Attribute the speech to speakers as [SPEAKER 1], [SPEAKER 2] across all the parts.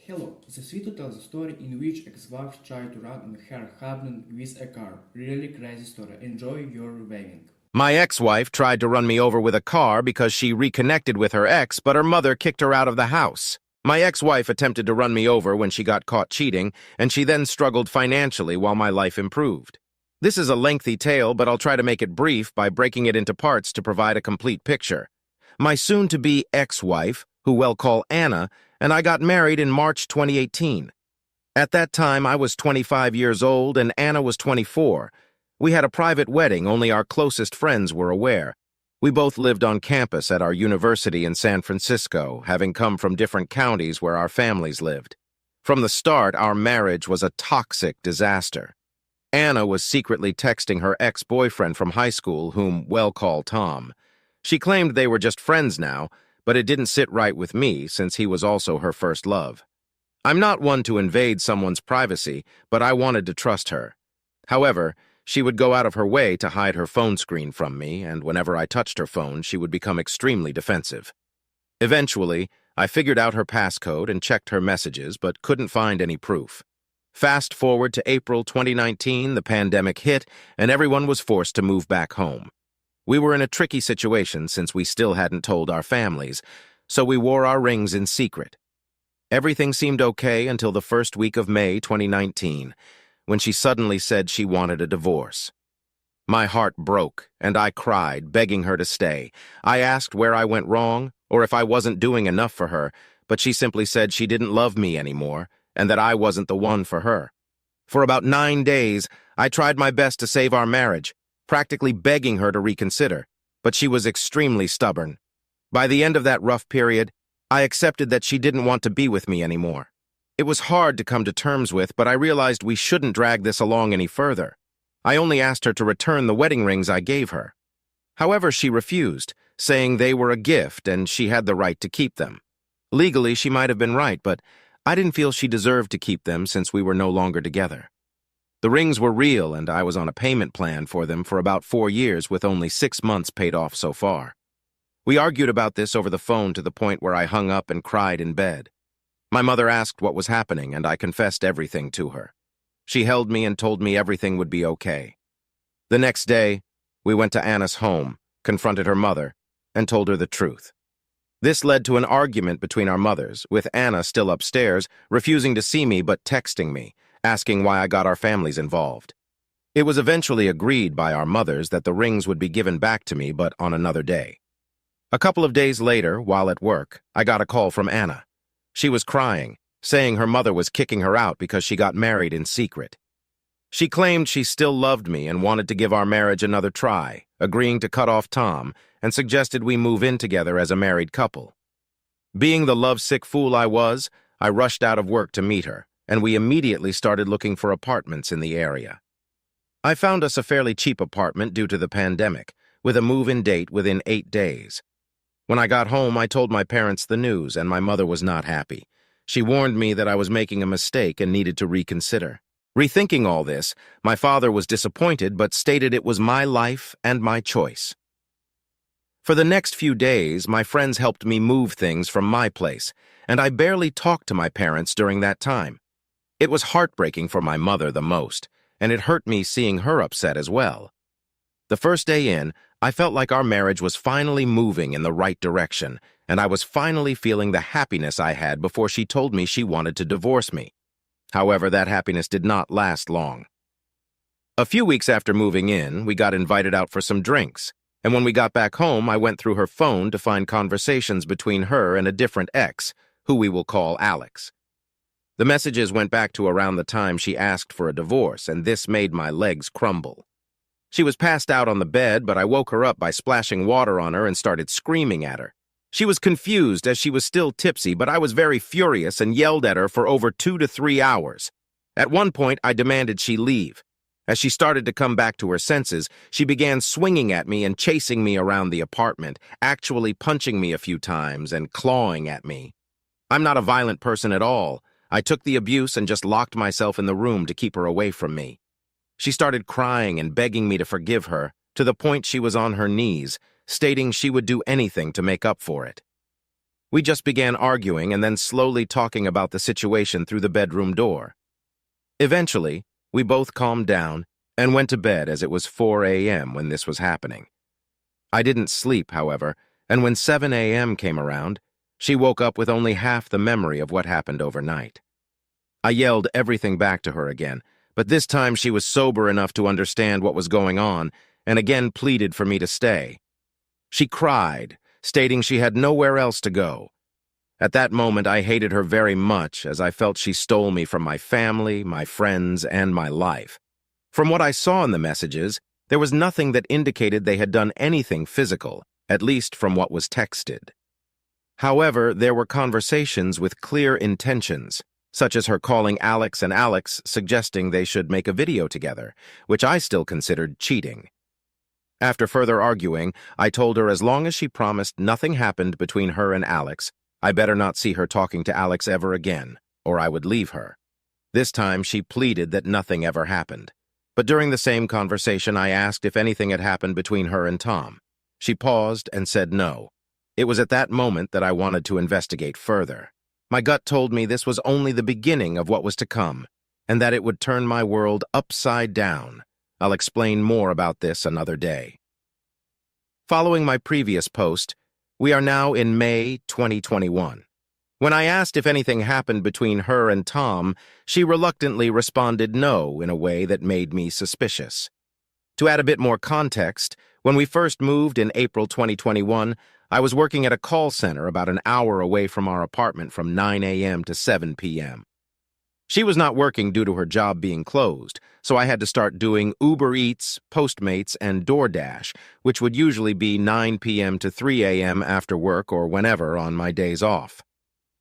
[SPEAKER 1] Hello, this video tells a story in which ex-wife tried to run her husband with a car. Really crazy story. Enjoy your viewing.
[SPEAKER 2] My ex-wife tried to run me over with a car because she reconnected with her ex, but her mother kicked her out of the house. My ex-wife attempted to run me over when she got caught cheating, and she then struggled financially while my life improved. This is a lengthy tale, but I'll try to make it brief by breaking it into parts to provide a complete picture. My soon-to-be ex-wife, who we'll call Anna, and I got married in March 2018. At that time, I was 25 years old and Anna was 24. We had a private wedding, only our closest friends were aware. We both lived on campus at our university in San Francisco, having come from different counties where our families lived. From the start, our marriage was a toxic disaster. Anna was secretly texting her ex-boyfriend from high school, whom we'll call Tom. She claimed they were just friends now, but it didn't sit right with me since he was also her first love. I'm not one to invade someone's privacy, but I wanted to trust her. However, she would go out of her way to hide her phone screen from me, and whenever I touched her phone, she would become extremely defensive. Eventually, I figured out her passcode and checked her messages, but couldn't find any proof. Fast forward to April 2019, the pandemic hit, and everyone was forced to move back home. We were in a tricky situation since we still hadn't told our families, so we wore our rings in secret. Everything seemed okay until the first week of May 2019, when she suddenly said she wanted a divorce. My heart broke, and I cried, begging her to stay. I asked where I went wrong, or if I wasn't doing enough for her, but she simply said she didn't love me anymore, and that I wasn't the one for her. For about 9 days, I tried my best to save our marriage, practically begging her to reconsider, but she was extremely stubborn. By the end of that rough period, I accepted that she didn't want to be with me anymore. It was hard to come to terms with, but I realized we shouldn't drag this along any further. I only asked her to return the wedding rings I gave her. However, she refused, saying they were a gift and she had the right to keep them. Legally, she might have been right, but I didn't feel she deserved to keep them since we were no longer together. The rings were real, and I was on a payment plan for them for about 4 years with only 6 months paid off so far. We argued about this over the phone to the point where I hung up and cried in bed. My mother asked what was happening, and I confessed everything to her. She held me and told me everything would be okay. The next day, we went to Anna's home, confronted her mother, and told her the truth. This led to an argument between our mothers, with Anna still upstairs, refusing to see me but texting me, asking why I got our families involved. It was eventually agreed by our mothers that the rings would be given back to me, but on another day. A couple of days later, while at work, I got a call from Anna. She was crying, saying her mother was kicking her out because she got married in secret. She claimed she still loved me and wanted to give our marriage another try, agreeing to cut off Tom, and suggested we move in together as a married couple. Being the lovesick fool I was, I rushed out of work to meet her, and we immediately started looking for apartments in the area. I found us a fairly cheap apartment due to the pandemic, with a move-in date within 8 days. When I got home, I told my parents the news, and my mother was not happy. She warned me that I was making a mistake and needed to reconsider. Rethinking all this, my father was disappointed but stated it was my life and my choice. For the next few days, my friends helped me move things from my place, and I barely talked to my parents during that time. It was heartbreaking for my mother the most, and it hurt me seeing her upset as well. The first day in, I felt like our marriage was finally moving in the right direction, and I was finally feeling the happiness I had before she told me she wanted to divorce me. However, that happiness did not last long. A few weeks after moving in, we got invited out for some drinks, and when we got back home, I went through her phone to find conversations between her and a different ex, who we will call Alex. The messages went back to around the time she asked for a divorce, and this made my legs crumble. She was passed out on the bed, but I woke her up by splashing water on her and started screaming at her. She was confused as she was still tipsy, but I was very furious and yelled at her for over 2 to 3 hours. At one point, I demanded she leave. As she started to come back to her senses, she began swinging at me and chasing me around the apartment, actually punching me a few times and clawing at me. I'm not a violent person at all. I took the abuse and just locked myself in the room to keep her away from me. She started crying and begging me to forgive her, to the point she was on her knees, stating she would do anything to make up for it. We just began arguing and then slowly talking about the situation through the bedroom door. Eventually, we both calmed down and went to bed as it was 4 a.m. when this was happening. I didn't sleep, however, and when 7 a.m. came around, she woke up with only half the memory of what happened overnight. I yelled everything back to her again, but this time she was sober enough to understand what was going on and again pleaded for me to stay. She cried, stating she had nowhere else to go. At that moment, I hated her very much as I felt she stole me from my family, my friends, and my life. From what I saw in the messages, there was nothing that indicated they had done anything physical, at least from what was texted. However, there were conversations with clear intentions, such as her calling Alex and Alex suggesting they should make a video together, which I still considered cheating. After further arguing, I told her as long as she promised nothing happened between her and Alex, I better not see her talking to Alex ever again, or I would leave her. This time she pleaded that nothing ever happened. But during the same conversation, I asked if anything had happened between her and Tom. She paused and said no. It was at that moment that I wanted to investigate further. My gut told me this was only the beginning of what was to come, and that it would turn my world upside down. I'll explain more about this another day. Following my previous post, we are now in May 2021. When I asked if anything happened between her and Tom, she reluctantly responded no in a way that made me suspicious. To add a bit more context, when we first moved in April 2021, I was working at a call center about an hour away from our apartment from 9 a.m. to 7 p.m. She was not working due to her job being closed, so I had to start doing Uber Eats, Postmates, and DoorDash, which would usually be 9 p.m. to 3 a.m. after work or whenever on my days off.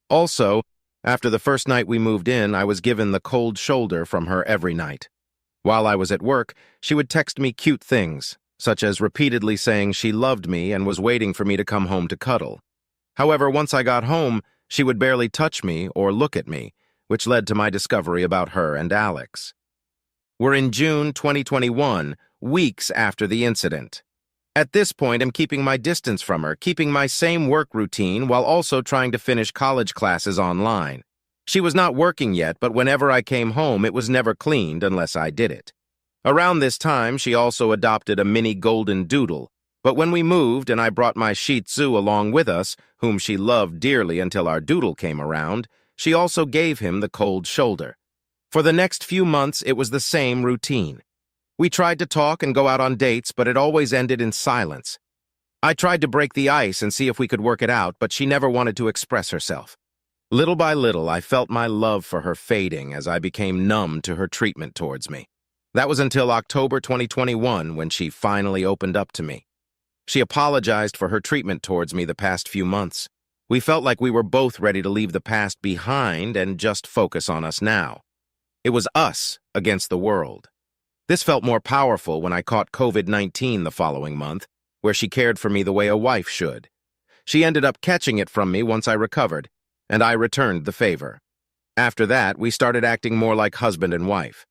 [SPEAKER 2] Also, after the first night we moved in, I was given the cold shoulder from her every night. While I was at work, she would text me cute things, such as repeatedly saying she loved me and was waiting for me to come home to cuddle. However, once I got home, she would barely touch me or look at me, which led to my discovery about her and Alex. We're in June 2021, weeks after the incident. At this point, I'm keeping my distance from her, keeping my same work routine while also trying to finish college classes online. She was not working yet, but whenever I came home, it was never cleaned unless I did it. Around this time, she also adopted a mini golden doodle, but when we moved and I brought my Shih Tzu along with us, whom she loved dearly until our doodle came around, she also gave him the cold shoulder. For the next few months, it was the same routine. We tried to talk and go out on dates, but it always ended in silence. I tried to break the ice and see if we could work it out, but she never wanted to express herself. Little by little, I felt my love for her fading as I became numb to her treatment towards me. That was until October 2021 when she finally opened up to me. She apologized for her treatment towards me the past few months. We felt like we were both ready to leave the past behind and just focus on us now. It was us against the world. This felt more powerful when I caught COVID-19 the following month, where she cared for me the way a wife should. She ended up catching it from me once I recovered, and I returned the favor. After that, we started acting more like husband and wife.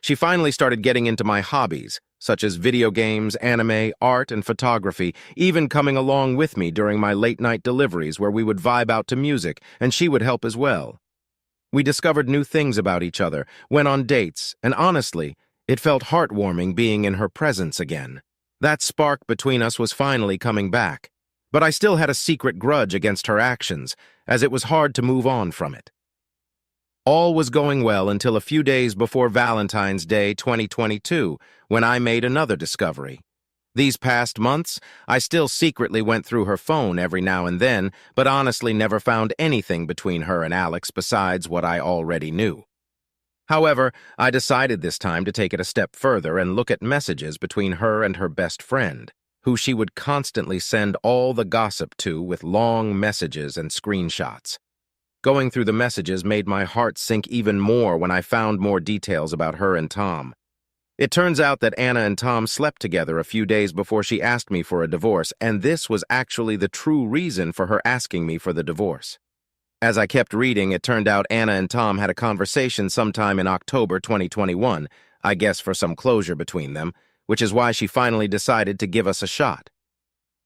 [SPEAKER 2] She finally started getting into my hobbies, such as video games, anime, art, and photography, even coming along with me during my late-night deliveries where we would vibe out to music, and she would help as well. We discovered new things about each other, went on dates, and honestly, it felt heartwarming being in her presence again. That spark between us was finally coming back, but I still had a secret grudge against her actions, as it was hard to move on from it. All was going well until a few days before Valentine's Day 2022, when I made another discovery. These past months, I still secretly went through her phone every now and then, but honestly never found anything between her and Alex besides what I already knew. However, I decided this time to take it a step further and look at messages between her and her best friend, who she would constantly send all the gossip to with long messages and screenshots. Going through the messages made my heart sink even more when I found more details about her and Tom. It turns out that Anna and Tom slept together a few days before she asked me for a divorce, and this was actually the true reason for her asking me for the divorce. As I kept reading, it turned out Anna and Tom had a conversation sometime in October 2021, I guess for some closure between them, which is why she finally decided to give us a shot.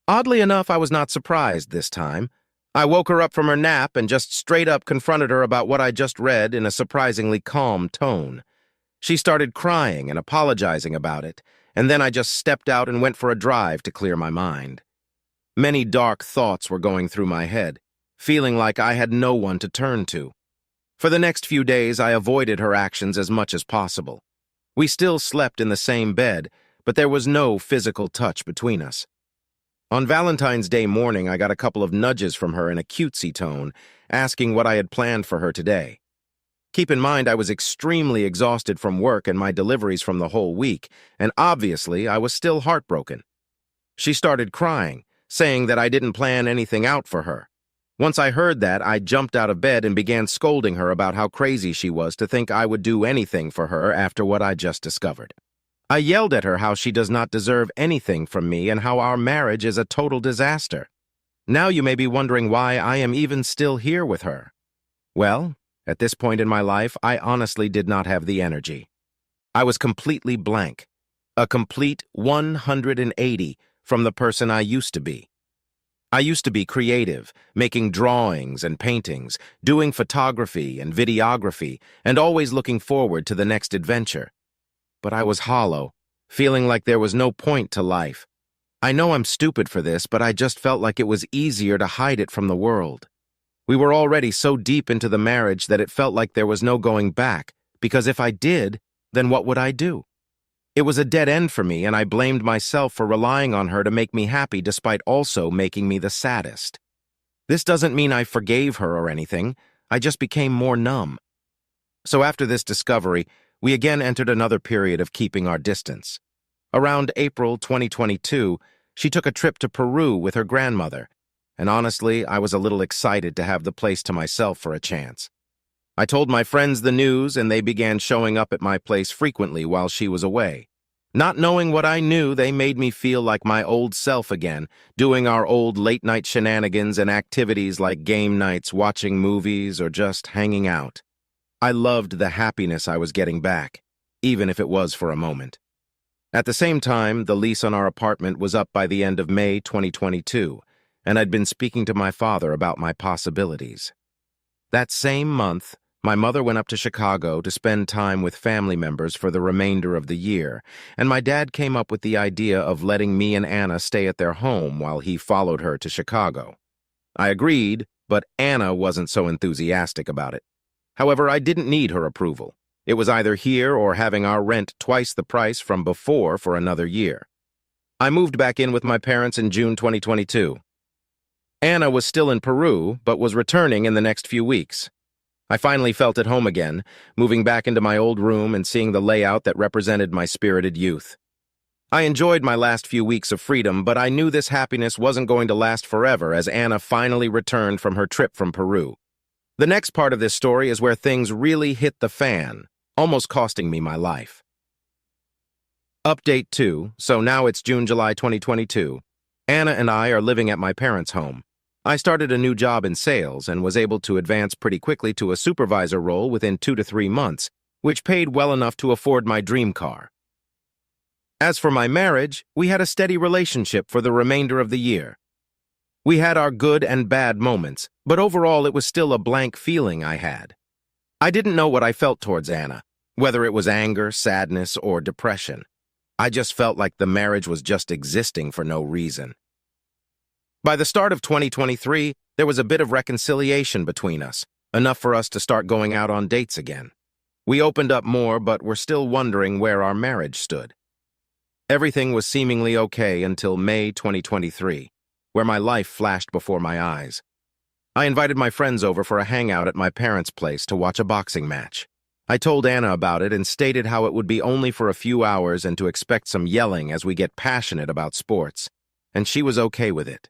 [SPEAKER 2] Oddly enough, I was not surprised this time. I woke her up from her nap and just straight up confronted her about what I just read in a surprisingly calm tone. She started crying and apologizing about it, and then I just stepped out and went for a drive to clear my mind. Many dark thoughts were going through my head, feeling like I had no one to turn to. For the next few days, I avoided her actions as much as possible. We still slept in the same bed, but there was no physical touch between us. On Valentine's Day morning, I got a couple of nudges from her in a cutesy tone, asking what I had planned for her today. Keep in mind, I was extremely exhausted from work and my deliveries from the whole week, and obviously, I was still heartbroken. She started crying, saying that I didn't plan anything out for her. Once I heard that, I jumped out of bed and began scolding her about how crazy she was to think I would do anything for her after what I just discovered. I yelled at her how she does not deserve anything from me and how our marriage is a total disaster. Now you may be wondering why I am even still here with her. Well, at this point in my life, I honestly did not have the energy. I was completely blank, a complete 180 from the person I used to be. I used to be creative, making drawings and paintings, doing photography and videography, and always looking forward to the next adventure. But I was hollow, feeling like there was no point to life. I know I'm stupid for this, but I just felt like it was easier to hide it from the world. We were already so deep into the marriage that it felt like there was no going back, because if I did, then what would I do? It was a dead end for me, and I blamed myself for relying on her to make me happy despite also making me the saddest. This doesn't mean I forgave her or anything. I just became more numb. So after this discovery, we again entered another period of keeping our distance. Around April 2022, she took a trip to Peru with her grandmother, and honestly, I was a little excited to have the place to myself for a chance. I told my friends the news, and they began showing up at my place frequently while she was away. Not knowing what I knew, they made me feel like my old self again, doing our old late-night shenanigans and activities like game nights, watching movies, or just hanging out. I loved the happiness I was getting back, even if it was for a moment. At the same time, the lease on our apartment was up by the end of May 2022, and I'd been speaking to my father about my possibilities. That same month, my mother went up to Chicago to spend time with family members for the remainder of the year, and my dad came up with the idea of letting me and Anna stay at their home while he followed her to Chicago. I agreed, but Anna wasn't so enthusiastic about it. However, I didn't need her approval. It was either here or having our rent twice the price from before for another year. I moved back in with my parents in June 2022. Anna was still in Peru, but was returning in the next few weeks. I finally felt at home again, moving back into my old room and seeing the layout that represented my spirited youth. I enjoyed my last few weeks of freedom, but I knew this happiness wasn't going to last forever as Anna finally returned from her trip from Peru. The next part of this story is where things really hit the fan, almost costing me my life. Update 2, so now it's June-July 2022. Anna and I are living at my parents' home. I started a new job in sales and was able to advance pretty quickly to a supervisor role within 2 to 3 months, which paid well enough to afford my dream car. As for my marriage, we had a steady relationship for the remainder of the year. We had our good and bad moments, but overall it was still a blank feeling I had. I didn't know what I felt towards Anna, whether it was anger, sadness, or depression. I just felt like the marriage was just existing for no reason. By the start of 2023, there was a bit of reconciliation between us, enough for us to start going out on dates again. We opened up more, but were still wondering where our marriage stood. Everything was seemingly okay until May 2023. Where my life flashed before my eyes. I invited my friends over for a hangout at my parents' place to watch a boxing match. I told Anna about it and stated how it would be only for a few hours and to expect some yelling as we get passionate about sports, and she was okay with it.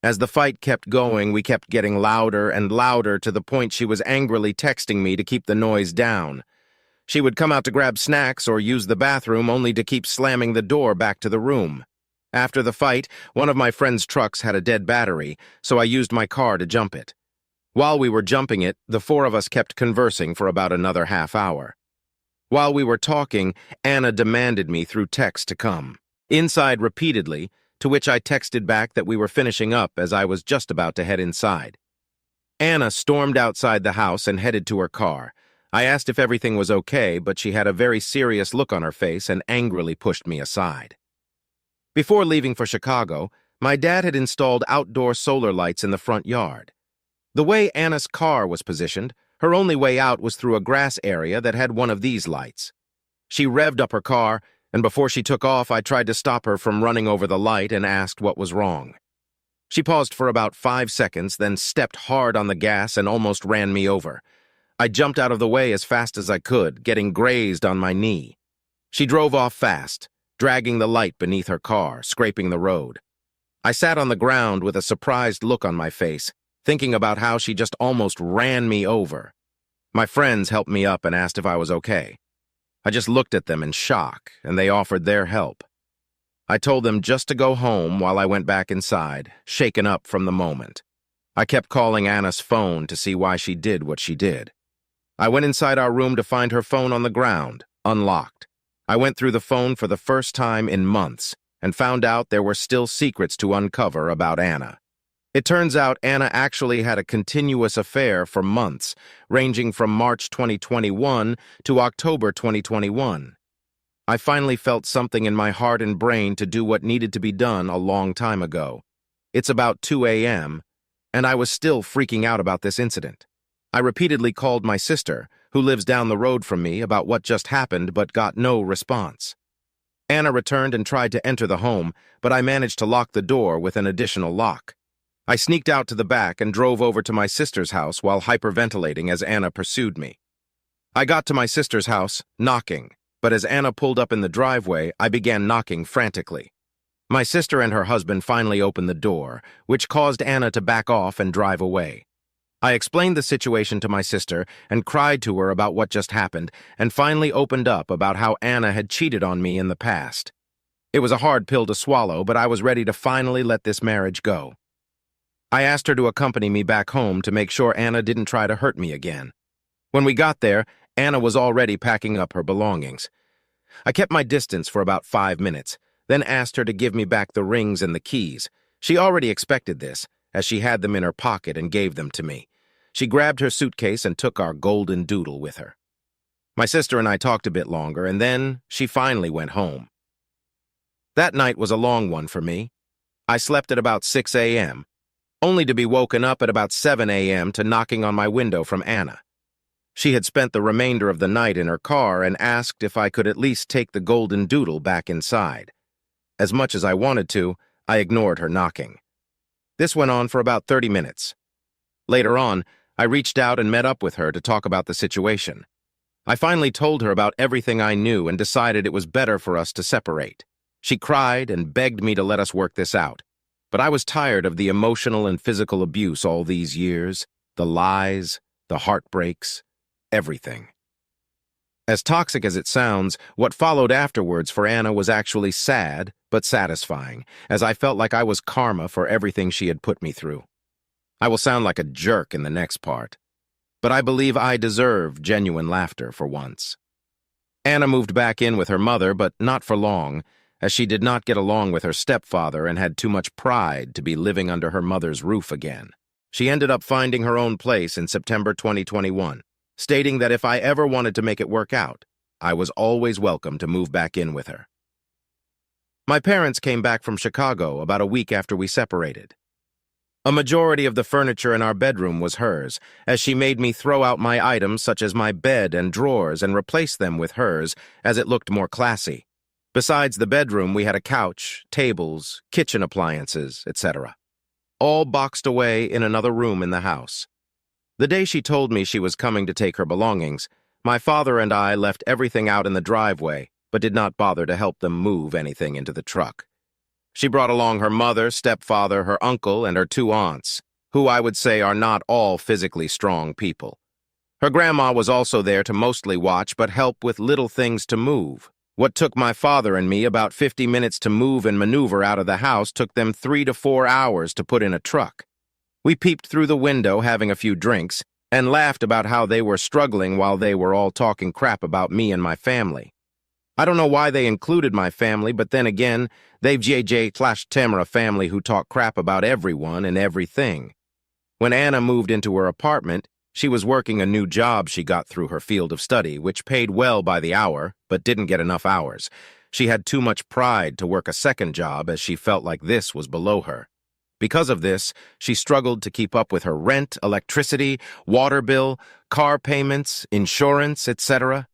[SPEAKER 2] As the fight kept going, we kept getting louder and louder to the point she was angrily texting me to keep the noise down. She would come out to grab snacks or use the bathroom only to keep slamming the door back to the room. After the fight, one of my friend's trucks had a dead battery, so I used my car to jump it. While we were jumping it, the 4 of us kept conversing for about another half hour. While we were talking, Anna demanded me through text to come. Inside repeatedly, to which I texted back that we were finishing up as I was just about to head inside. Anna stormed outside the house and headed to her car. I asked if everything was okay, but she had a very serious look on her face and angrily pushed me aside. Before leaving for Chicago, my dad had installed outdoor solar lights in the front yard. The way Anna's car was positioned, her only way out was through a grass area that had one of these lights. She revved up her car, and before she took off, I tried to stop her from running over the light and asked what was wrong. She paused for about 5 seconds, then stepped hard on the gas and almost ran me over. I jumped out of the way as fast as I could, getting grazed on my knee. She drove off fast, dragging the light beneath her car, scraping the road. I sat on the ground with a surprised look on my face, thinking about how she just almost ran me over. My friends helped me up and asked if I was okay. I just looked at them in shock, and they offered their help. I told them just to go home while I went back inside, shaken up from the moment. I kept calling Anna's phone to see why she did what she did. I went inside our room to find her phone on the ground, unlocked. I went through the phone for the first time in months and found out there were still secrets to uncover about Anna. It turns out Anna actually had a continuous affair for months, ranging from March 2021 to October 2021. I finally felt something in my heart and brain to do what needed to be done a long time ago. It's about 2 a.m., and I was still freaking out about this incident. I repeatedly called my sister, who lives down the road from me, about what just happened but got no response. Anna returned and tried to enter the home, but I managed to lock the door with an additional lock. I sneaked out to the back and drove over to my sister's house while hyperventilating as Anna pursued me. I got to my sister's house, knocking, but as Anna pulled up in the driveway, I began knocking frantically. My sister and her husband finally opened the door, which caused Anna to back off and drive away. I explained the situation to my sister and cried to her about what just happened, and finally opened up about how Anna had cheated on me in the past. It was a hard pill to swallow, but I was ready to finally let this marriage go. I asked her to accompany me back home to make sure Anna didn't try to hurt me again. When we got there, Anna was already packing up her belongings. I kept my distance for about 5 minutes, then asked her to give me back the rings and the keys. She already expected this, as she had them in her pocket and gave them to me. She grabbed her suitcase and took our golden doodle with her. My sister and I talked a bit longer, and then she finally went home. That night was a long one for me. I slept at about 6 a.m., only to be woken up at about 7 a.m. to knocking on my window from Anna. She had spent the remainder of the night in her car and asked if I could at least take the golden doodle back inside. As much as I wanted to, I ignored her knocking. This went on for about 30 minutes. Later on, I reached out and met up with her to talk about the situation. I finally told her about everything I knew and decided it was better for us to separate. She cried and begged me to let us work this out. But I was tired of the emotional and physical abuse all these years, the lies, the heartbreaks, everything. As toxic as it sounds, what followed afterwards for Anna was actually sad, but satisfying, as I felt like I was karma for everything she had put me through. I will sound like a jerk in the next part, but I believe I deserve genuine laughter for once. Anna moved back in with her mother, but not for long, as she did not get along with her stepfather and had too much pride to be living under her mother's roof again. She ended up finding her own place in September 2021, stating that if I ever wanted to make it work out, I was always welcome to move back in with her. My parents came back from Chicago about a week after we separated. A majority of the furniture in our bedroom was hers, as she made me throw out my items such as my bed and drawers and replace them with hers, as it looked more classy. Besides the bedroom, we had a couch, tables, kitchen appliances, etc., all boxed away in another room in the house. The day she told me she was coming to take her belongings, my father and I left everything out in the driveway, but did not bother to help them move anything into the truck. She brought along her mother, stepfather, her uncle, and her 2 aunts, who I would say are not all physically strong people. Her grandma was also there to mostly watch but help with little things to move. What took my father and me about 50 minutes to move and maneuver out of the house took them 3 to 4 hours to put in a truck. We peeped through the window having a few drinks and laughed about how they were struggling while they were all talking crap about me and my family. I don't know why they included my family, but then again, they've JJ/Tamara family who talk crap about everyone and everything. When Anna moved into her apartment, she was working a new job she got through her field of study, which paid well by the hour, but didn't get enough hours. She had too much pride to work a second job as she felt like this was below her. Because of this, she struggled to keep up with her rent, electricity, water bill, car payments, insurance, etc.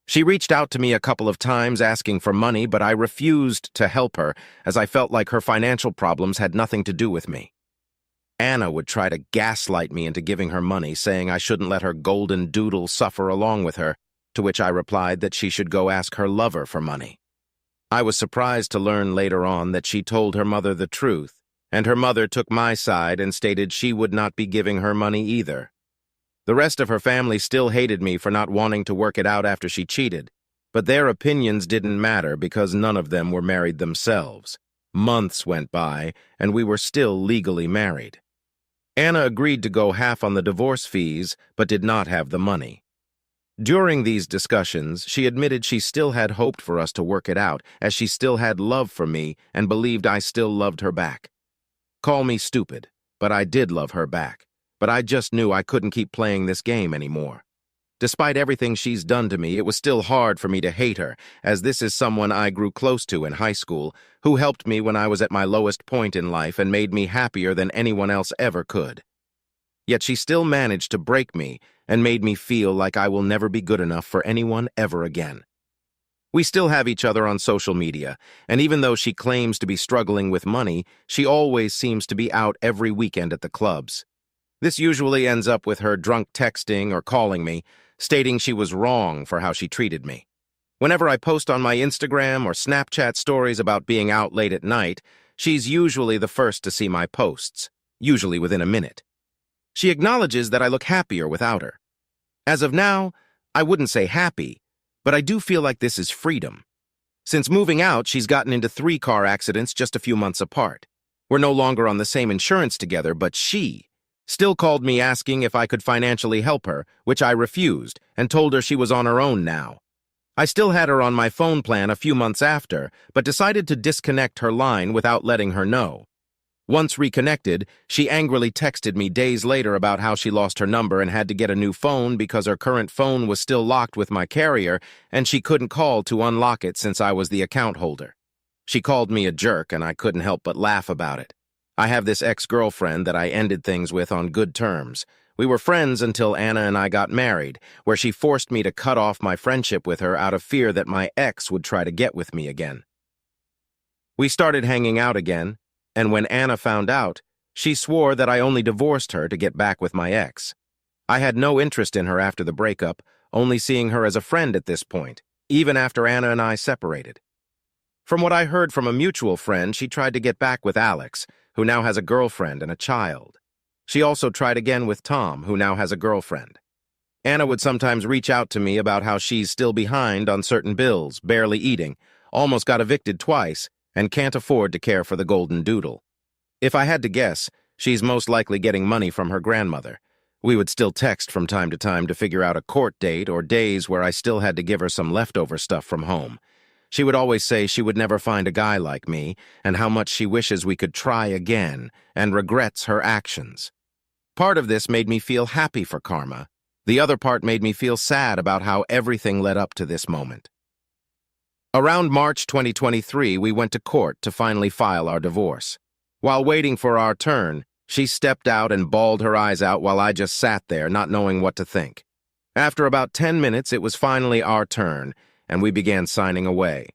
[SPEAKER 2] She reached out to me a couple of times asking for money, but I refused to help her as I felt like her financial problems had nothing to do with me. Anna would try to gaslight me into giving her money, saying I shouldn't let her golden doodle suffer along with her, to which I replied that she should go ask her lover for money. I was surprised to learn later on that she told her mother the truth, and her mother took my side and stated she would not be giving her money either. The rest of her family still hated me for not wanting to work it out after she cheated, but their opinions didn't matter because none of them were married themselves. Months went by, and we were still legally married. Anna agreed to go half on the divorce fees, but did not have the money. During these discussions, she admitted she still had hoped for us to work it out, as she still had love for me and believed I still loved her back. Call me stupid, but I did love her back. But I just knew I couldn't keep playing this game anymore. Despite everything she's done to me, it was still hard for me to hate her, as this is someone I grew close to in high school, who helped me when I was at my lowest point in life and made me happier than anyone else ever could. Yet she still managed to break me and made me feel like I will never be good enough for anyone ever again. We still have each other on social media, and even though she claims to be struggling with money, she always seems to be out every weekend at the clubs. This usually ends up with her drunk texting or calling me, stating she was wrong for how she treated me. Whenever I post on my Instagram or Snapchat stories about being out late at night, she's usually the first to see my posts, usually within a minute. She acknowledges that I look happier without her. As of now, I wouldn't say happy, but I do feel like this is freedom. Since moving out, she's gotten into 3 car accidents just a few months apart. We're no longer on the same insurance together, but she still called me asking if I could financially help her, which I refused, and told her she was on her own now. I still had her on my phone plan a few months after, but decided to disconnect her line without letting her know. Once reconnected, she angrily texted me days later about how she lost her number and had to get a new phone because her current phone was still locked with my carrier, and she couldn't call to unlock it since I was the account holder. She called me a jerk, and I couldn't help but laugh about it. I have this ex-girlfriend that I ended things with on good terms. We were friends until Anna and I got married, where she forced me to cut off my friendship with her out of fear that my ex would try to get with me again. We started hanging out again, and when Anna found out, she swore that I only divorced her to get back with my ex. I had no interest in her after the breakup, only seeing her as a friend at this point, even after Anna and I separated. From what I heard from a mutual friend, she tried to get back with Alex, who now has a girlfriend and a child. She also tried again with Tom, who now has a girlfriend. Anna would sometimes reach out to me about how she's still behind on certain bills, barely eating, almost got evicted twice, and can't afford to care for the golden doodle. If I had to guess, she's most likely getting money from her grandmother. We would still text from time to time to figure out a court date or days where I still had to give her some leftover stuff from home. She would always say she would never find a guy like me, and how much she wishes we could try again, and regrets her actions. Part of this made me feel happy for Karma. The other part made me feel sad about how everything led up to this moment. Around March 2023, we went to court to finally file our divorce. While waiting for our turn, she stepped out and bawled her eyes out while I just sat there, not knowing what to think. After about 10 minutes, it was finally our turn, and we began signing away.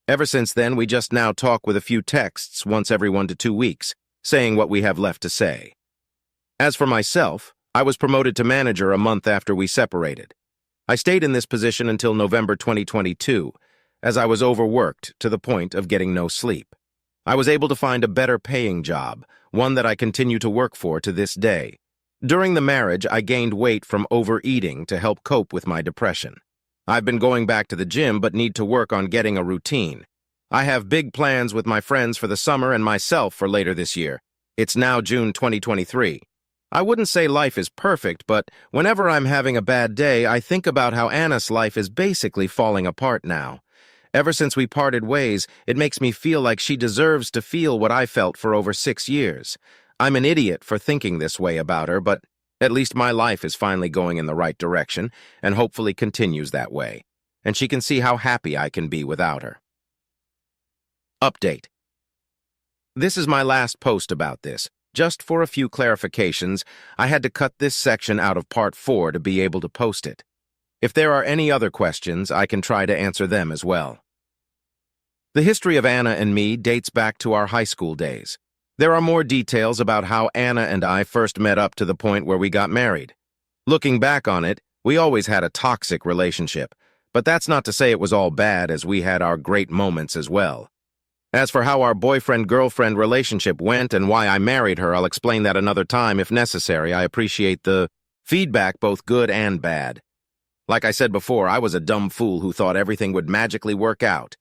[SPEAKER 2] Ever since then, we just now talk with a few texts once every 1 to 2 weeks, saying what we have left to say. As for myself, I was promoted to manager a month after we separated. I stayed in this position until November 2022, as I was overworked to the point of getting no sleep. I was able to find a better paying job, one that I continue to work for to this day. During the marriage, I gained weight from overeating to help cope with my depression. I've been going back to the gym but need to work on getting a routine. I have big plans with my friends for the summer and myself for later this year. It's now June 2023. I wouldn't say life is perfect, but whenever I'm having a bad day, I think about how Anna's life is basically falling apart now, Ever since we parted ways, it makes me feel like she deserves to feel what I felt for over 6 years. I'm an idiot for thinking this way about her, but at least my life is finally going in the right direction and hopefully continues that way, and she can see how happy I can be without her. Update. This is my last post about this. Just for a few clarifications, I had to cut this section out of part 4 to be able to post it. If there are any other questions, I can try to answer them as well. The history of Anna and me dates back to our high school days. There are more details about how Anna and I first met up to the point where we got married. Looking back on it, we always had a toxic relationship, but that's not to say it was all bad, as we had our great moments as well. As for how our boyfriend-girlfriend relationship went and why I married her, I'll explain that another time if necessary. I appreciate the feedback, both good and bad. Like I said before, I was a dumb fool who thought everything would magically work out.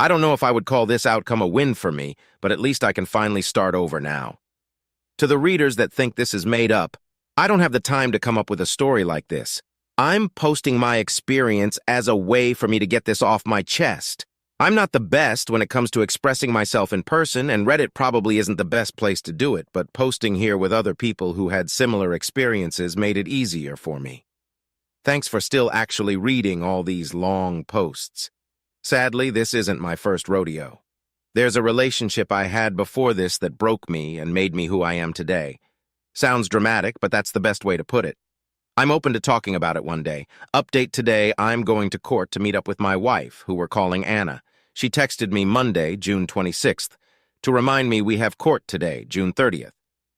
[SPEAKER 2] I don't know if I would call this outcome a win for me, but at least I can finally start over now. To the readers that think this is made up, I don't have the time to come up with a story like this. I'm posting my experience as a way for me to get this off my chest. I'm not the best when it comes to expressing myself in person, and Reddit probably isn't the best place to do it, but posting here with other people who had similar experiences made it easier for me. Thanks for still actually reading all these long posts. Sadly, this isn't my first rodeo. There's a relationship I had before this that broke me and made me who I am today. Sounds dramatic, but that's the best way to put it. I'm open to talking about it one day. Update today, I'm going to court to meet up with my wife, who we're calling Anna. She texted me Monday, June 26th, to remind me we have court today, June 30th.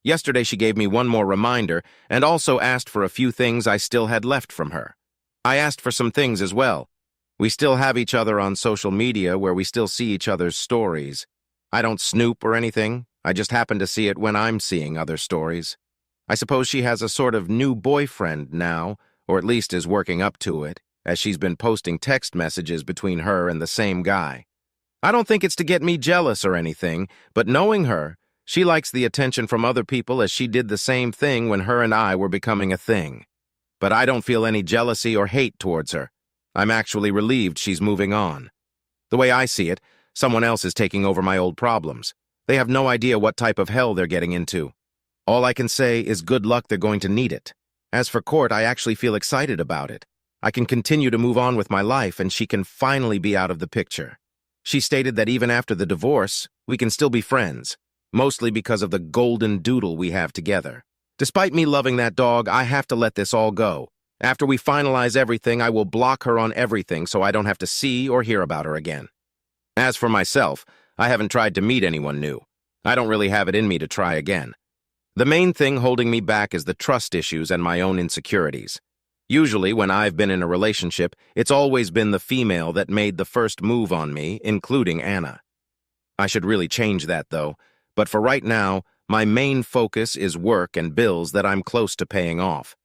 [SPEAKER 2] Yesterday she gave me one more reminder and also asked for a few things I still had left from her. I asked for some things as well. We still have each other on social media where we still see each other's stories. I don't snoop or anything. I just happen to see it when I'm seeing other stories. I suppose she has a sort of new boyfriend now, or at least is working up to it, as she's been posting text messages between her and the same guy. I don't think it's to get me jealous or anything, but knowing her, she likes the attention from other people as she did the same thing when her and I were becoming a thing. But I don't feel any jealousy or hate towards her. I'm actually relieved she's moving on. The way I see it, someone else is taking over my old problems. They have no idea what type of hell they're getting into. All I can say is good luck, they're going to need it. As for court, I actually feel excited about it. I can continue to move on with my life and she can finally be out of the picture. She stated that even after the divorce, we can still be friends, mostly because of the golden doodle we have together. Despite me loving that dog, I have to let this all go. After we finalize everything, I will block her on everything so I don't have to see or hear about her again. As for myself, I haven't tried to meet anyone new. I don't really have it in me to try again. The main thing holding me back is the trust issues and my own insecurities. Usually, when I've been in a relationship, it's always been the female that made the first move on me, including Anna. I should really change that, though, but for right now, my main focus is work and bills that I'm close to paying off.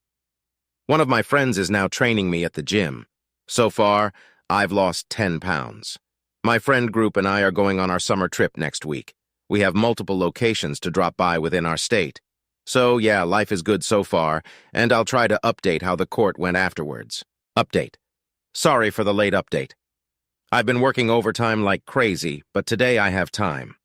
[SPEAKER 2] One of my friends is now training me at the gym. So far, I've lost 10 pounds. My friend group and I are going on our summer trip next week. We have multiple locations to drop by within our state. So yeah, life is good so far, and I'll try to update how the court went afterwards. Update. Sorry for the late update. I've been working overtime like crazy, but today I have time.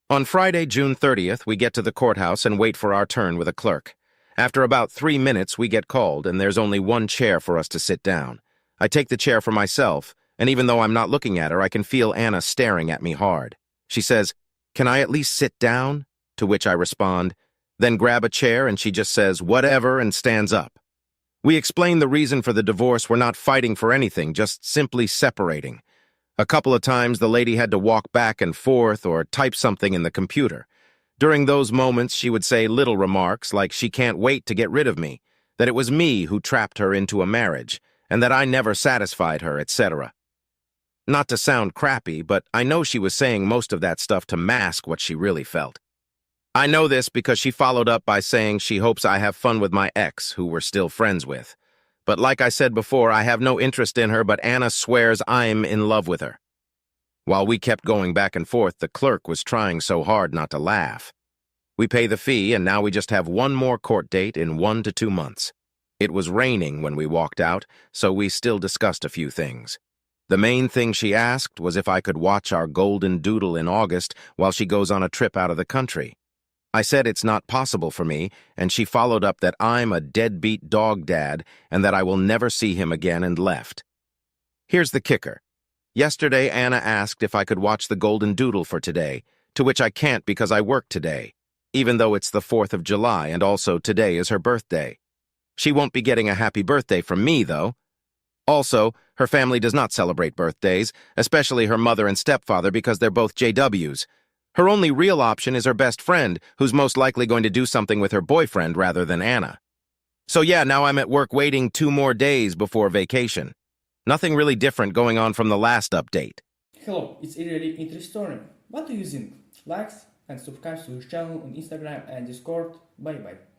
[SPEAKER 2] On Friday, June 30th, we get to the courthouse and wait for our turn with a clerk. After about 3 minutes, we get called, and there's only one chair for us to sit down. I take the chair for myself, and even though I'm not looking at her, I can feel Anna staring at me hard. She says, "Can I at least sit down?" To which I respond, then grab a chair, and she just says, "Whatever," and stands up. We explain the reason for the divorce. We're not fighting for anything, just simply separating. A couple of times, the lady had to walk back and forth or type something in the computer. During those moments, she would say little remarks like she can't wait to get rid of me, that it was me who trapped her into a marriage, and that I never satisfied her, etc. Not to sound crappy, but I know she was saying most of that stuff to mask what she really felt. I know this because she followed up by saying she hopes I have fun with my ex, who we're still friends with. But like I said before, I have no interest in her, but Anna swears I'm in love with her. While we kept going back and forth, the clerk was trying so hard not to laugh. We pay the fee, and now we just have one more court date in 1 to 2 months. It was raining when we walked out, so we still discussed a few things. The main thing she asked was if I could watch our golden doodle in August while she goes on a trip out of the country. I said it's not possible for me, and she followed up that I'm a deadbeat dog dad and that I will never see him again and left. Here's the kicker. Yesterday, Anna asked if I could watch the golden doodle for today, to which I can't because I work today, even though it's the 4th of July and also today is her birthday. She won't be getting a happy birthday from me, though. Also, her family does not celebrate birthdays, especially her mother and stepfather because they're both JWs. Her only real option is her best friend, who's most likely going to do something with her boyfriend rather than Anna. So yeah, now I'm at work waiting 2 more days before vacation. Nothing really different going on from the last update.
[SPEAKER 1] Hello, it's a really interesting story. What do you think? Likes and subscribe to this channel on Instagram and Discord. Bye bye.